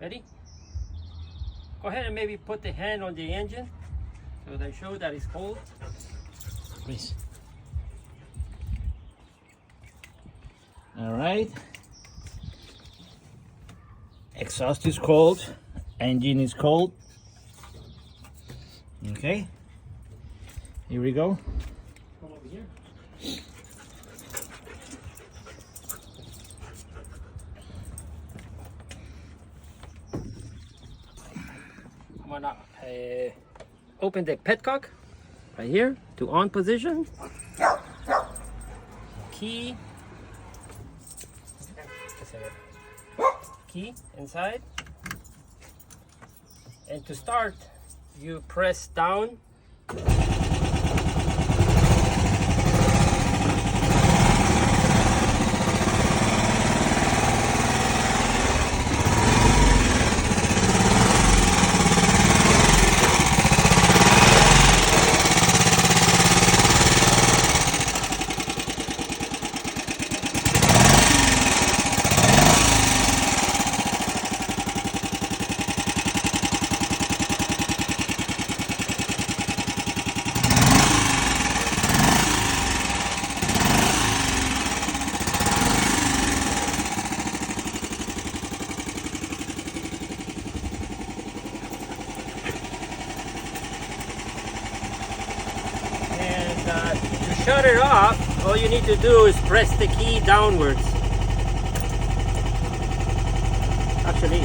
Ready? Go ahead and maybe put the hand on the engine so they show that it's cold. Please. All right. Exhaust is cold. Engine is cold. Okay. Here we go. Come over here. I'm gonna open the petcock right here to on position. Key. Key inside. And to start, you press down. To shut it off, all you need to do is press the key downwards. Actually,